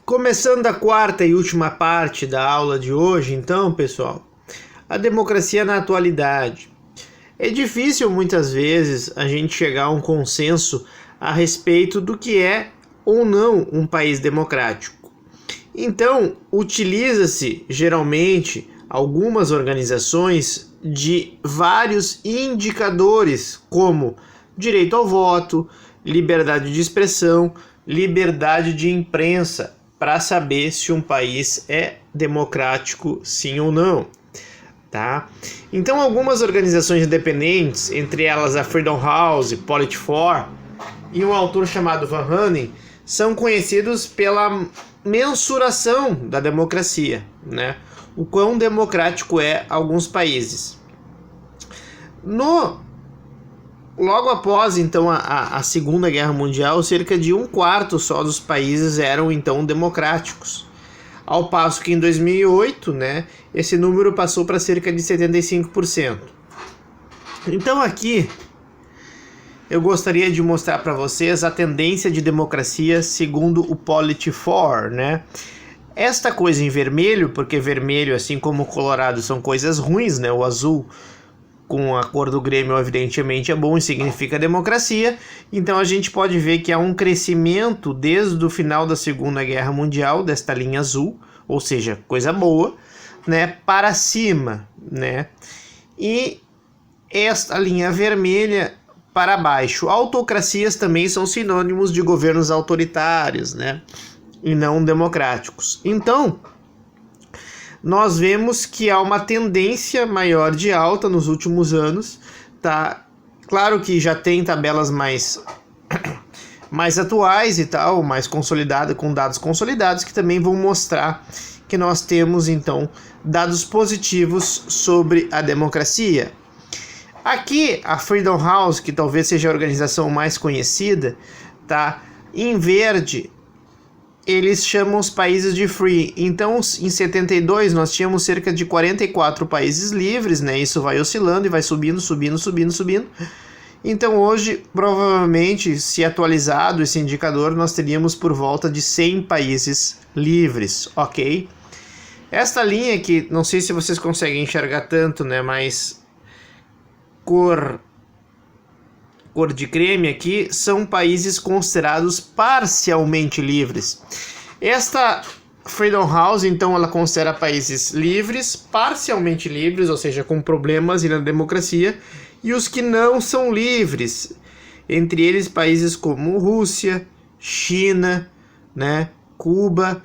Começando a quarta e última parte da aula de hoje, então, pessoal, a democracia na atualidade. É difícil muitas vezes a gente chegar a um consenso a respeito do que é ou não um país democrático. Então, utiliza-se geralmente algumas organizações de vários indicadores, como direito ao voto, liberdade de expressão, liberdade de imprensa, para saber se um país é democrático sim ou não, tá? Então algumas organizações independentes, entre elas a Freedom House, Polit4 e um autor chamado Van Hanen, são conhecidos pela mensuração da democracia, né? O quão democrático é alguns países. Logo após, então, a Segunda Guerra Mundial, cerca de 1/4 só dos países eram, então, democráticos. Ao passo que em 2008, né, esse número passou para cerca de 75%. Então aqui, eu gostaria de mostrar para vocês a tendência de democracia segundo o Polit4, né? Esta coisa em vermelho, porque vermelho, assim como o colorado, são coisas ruins, né? O azul com a cor do Grêmio, evidentemente, é bom e significa democracia. Então a gente pode ver que há um crescimento desde o final da Segunda Guerra Mundial, desta linha azul, ou seja, coisa boa, né, para cima, né? E esta linha vermelha para baixo. Autocracias também são sinônimos de governos autoritários, né, e não democráticos. Então, nós vemos que há uma tendência maior de alta nos últimos anos, tá? Claro que já tem tabelas mais atuais e tal, mais consolidadas, com dados consolidados, que também vão mostrar que nós temos, então, dados positivos sobre a democracia. Aqui, a Freedom House, que talvez seja a organização mais conhecida, tá? Em verde, eles chamam os países de free. Então, em 72, nós tínhamos cerca de 44 países livres, né? Isso vai oscilando e vai subindo. Então, hoje, provavelmente, se atualizado esse indicador, nós teríamos por volta de 100 países livres, ok? Esta linha aqui, não sei se vocês conseguem enxergar tanto, né? Mas cor de creme aqui, são países considerados parcialmente livres. Esta Freedom House, então, ela considera países livres, parcialmente livres, ou seja, com problemas na democracia, e os que não são livres, entre eles países como Rússia, China, né, Cuba,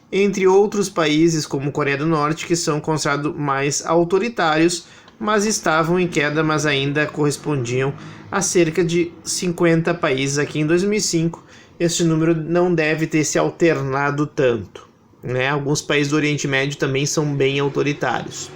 entre outros países como Coreia do Norte, que são considerados mais autoritários, mas estavam em queda, mas ainda correspondiam a cerca de 50 países aqui em 2005. Esse número não deve ter se alternado tanto, né? Alguns países do Oriente Médio também são bem autoritários.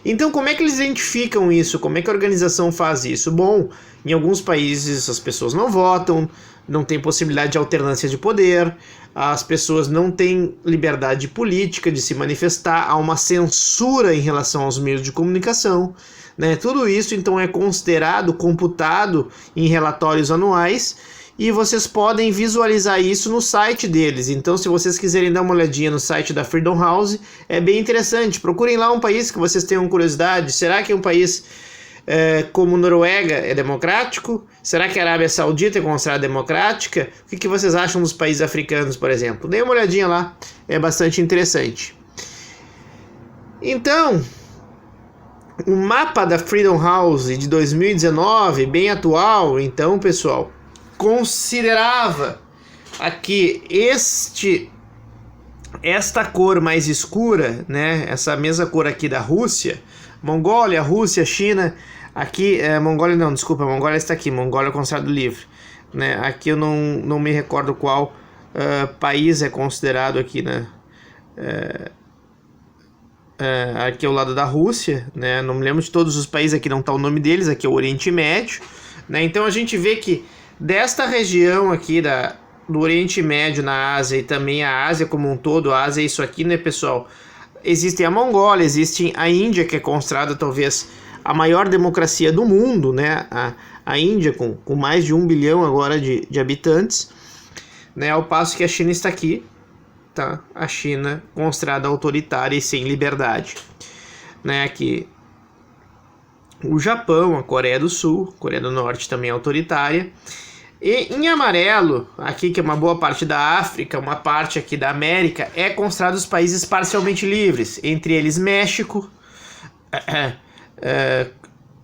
Então, como é que eles identificam isso? Como é que a organização faz isso? Bom, em alguns países as pessoas não votam, não tem possibilidade de alternância de poder, as pessoas não têm liberdade política de se manifestar, há uma censura em relação aos meios de comunicação, né? Tudo isso então é considerado, computado em relatórios anuais, e vocês podem visualizar isso no site deles. Então, se vocês quiserem dar uma olhadinha no site da Freedom House, é bem interessante. Procurem lá um país que vocês tenham curiosidade. Será que um país como Noruega é democrático? Será que a Arábia Saudita é considerada democrática? O que vocês acham dos países africanos, por exemplo? Dê uma olhadinha lá, é bastante interessante. Então, o mapa da Freedom House de 2019, bem atual, então, pessoal, considerava aqui esta cor mais escura, né? Essa mesma cor aqui da Rússia, Mongólia, Rússia, China. Aqui, Mongólia não, desculpa, Mongólia está aqui, Mongólia é considerado livre, né? Aqui eu não me recordo qual país é considerado aqui, né? Aqui ao lado da Rússia, né? Não me lembro de todos os países, aqui não está o nome deles, aqui é o Oriente Médio, né? Então a gente vê que desta região aqui do Oriente Médio, na Ásia, e também a Ásia como um todo, a Ásia é isso aqui, né, pessoal? Existe a Mongólia, existe a Índia, que é considerada talvez a maior democracia do mundo, né? A Índia com mais de 1 bilhão agora de habitantes, né? Ao passo que a China está aqui, tá? A China considerada autoritária e sem liberdade, né? Que o Japão, a Coreia do Sul, a Coreia do Norte também é autoritária. E em amarelo, aqui que é uma boa parte da África, uma parte aqui da América, é considerado os países parcialmente livres, entre eles México,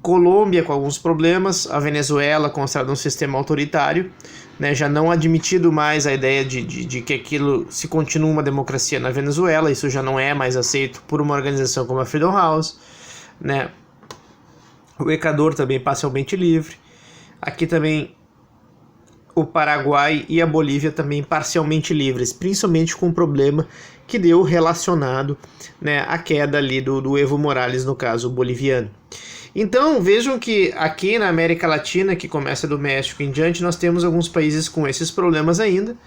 Colômbia com alguns problemas, a Venezuela considerada um sistema autoritário, né, já não admitido mais a ideia de que aquilo se continua uma democracia na Venezuela, isso já não é mais aceito por uma organização como a Freedom House, né. O Equador também parcialmente livre, aqui também o Paraguai e a Bolívia também parcialmente livres, principalmente com o problema que deu relacionado, né, à queda ali do Evo Morales, no caso boliviano. Então vejam que aqui na América Latina, que começa do México em diante, nós temos alguns países com esses problemas ainda,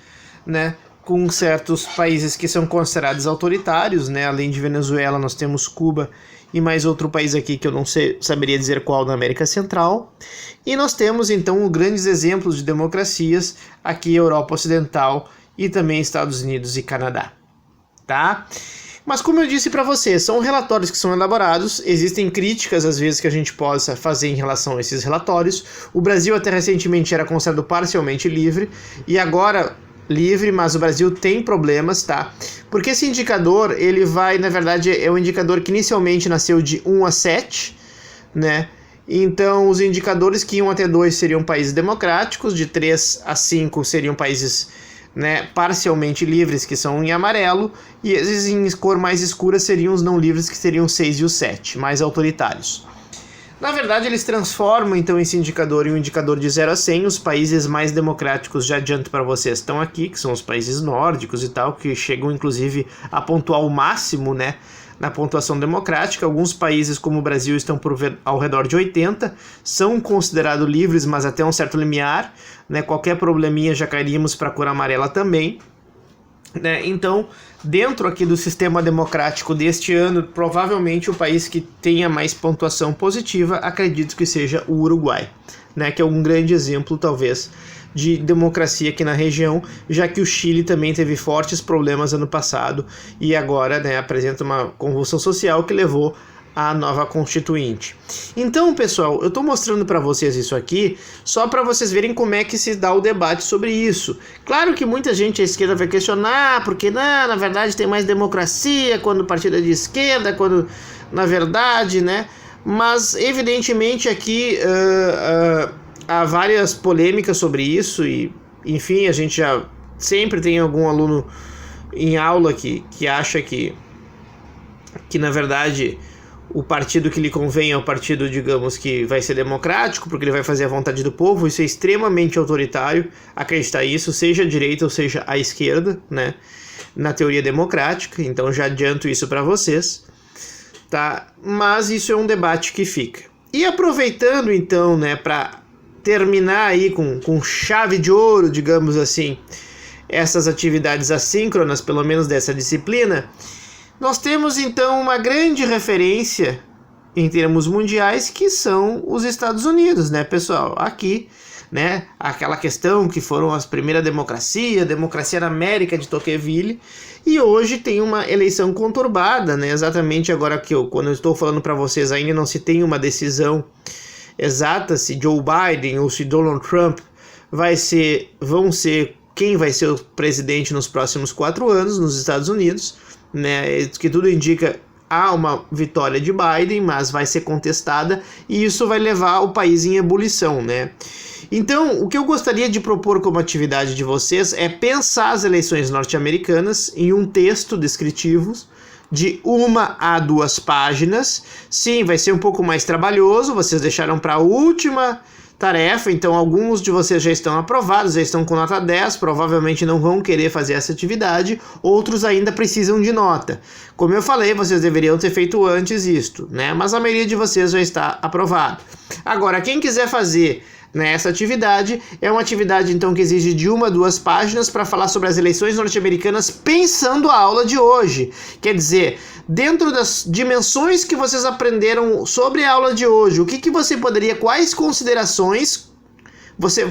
né, com certos países que são considerados autoritários, né, além de Venezuela nós temos Cuba e mais outro país aqui que eu não saberia dizer qual, na América Central. E nós temos então grandes exemplos de democracias aqui Europa Ocidental e também Estados Unidos e Canadá, tá? Mas como eu disse para vocês, são relatórios que são elaborados, existem críticas às vezes que a gente possa fazer em relação a esses relatórios. O Brasil até recentemente era considerado parcialmente livre e agora livre, mas o Brasil tem problemas, tá? Porque esse indicador, ele vai, na verdade, é um indicador que inicialmente nasceu de 1 a 7, né? Então, os indicadores que iam até 2 seriam países democráticos, de 3 a 5 seriam países, né, parcialmente livres, que são em amarelo, e esses em cor mais escura seriam os não livres, que seriam 6 e o 7, mais autoritários. Na verdade, eles transformam então esse indicador em um indicador de 0 a 100. Os países mais democráticos, já adianto para vocês, estão aqui, que são os países nórdicos e tal, que chegam inclusive a pontuar o máximo, né, na pontuação democrática. Alguns países, como o Brasil, estão ao redor de 80, são considerados livres, mas até um certo limiar, né, qualquer probleminha já cairíamos para a cor amarela também. Né? Então, dentro aqui do sistema democrático deste ano, provavelmente o país que tenha mais pontuação positiva, acredito que seja o Uruguai, né? Que é um grande exemplo, talvez, de democracia aqui na região, já que o Chile também teve fortes problemas ano passado e agora, né, apresenta uma convulsão social que levou a nova constituinte. Então, pessoal, eu estou mostrando para vocês isso aqui só para vocês verem como é que se dá o debate sobre isso. Claro que muita gente à esquerda vai questionar, porque na verdade tem mais democracia quando o partido é de esquerda, quando na verdade, né? Mas evidentemente aqui há várias polêmicas sobre isso e, enfim, a gente já sempre tem algum aluno em aula que acha que na verdade o partido que lhe convém é o partido, digamos, que vai ser democrático, porque ele vai fazer a vontade do povo. Isso é extremamente autoritário, acreditar isso, seja a direita ou seja a esquerda, né, na teoria democrática. Então já adianto isso para vocês, tá? Mas isso é um debate que fica. E aproveitando então, né, para terminar aí com chave de ouro, digamos assim, essas atividades assíncronas, pelo menos dessa disciplina, nós temos então uma grande referência em termos mundiais, que são os Estados Unidos, né, pessoal? Aqui, né, aquela questão que foram as primeiras democracia na América de Tocqueville, e hoje tem uma eleição conturbada, né? Exatamente agora que quando eu estou falando para vocês, ainda não se tem uma decisão exata se Joe Biden ou se Donald Trump vão ser quem vai ser o presidente nos próximos 4 anos nos Estados Unidos, né? Que tudo indica há uma vitória de Biden, mas vai ser contestada e isso vai levar o país em ebulição, né? Então, o que eu gostaria de propor como atividade de vocês é pensar as eleições norte-americanas em um texto descritivo de 1 a 2 páginas. Sim, vai ser um pouco mais trabalhoso, vocês deixaram para a última tarefa, então alguns de vocês já estão aprovados, já estão com nota 10, provavelmente não vão querer fazer essa atividade, outros ainda precisam de nota. Como eu falei, vocês deveriam ter feito antes isto, né? Mas a maioria de vocês já está aprovado. Agora, quem quiser fazer, né, essa atividade, é uma atividade então que exige de 1 a 2 páginas para falar sobre as eleições norte-americanas pensando a aula de hoje. Quer dizer, dentro das dimensões que vocês aprenderam sobre a aula de hoje, o que você poderia, quais considerações você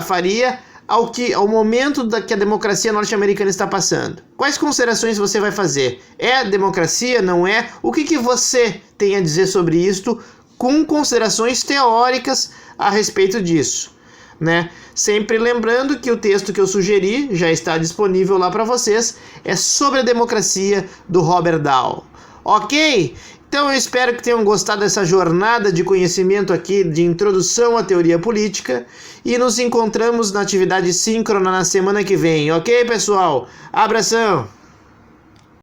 faria ao momento que a democracia norte-americana está passando? Quais considerações você vai fazer? É democracia? Não é? O que você tem a dizer sobre isto com considerações teóricas a respeito disso, né? Sempre lembrando que o texto que eu sugeri já está disponível lá para vocês, é sobre a democracia do Robert Dahl. Ok? Então eu espero que tenham gostado dessa jornada de conhecimento aqui de introdução à teoria política e nos encontramos na atividade síncrona na semana que vem, ok, pessoal? Abração!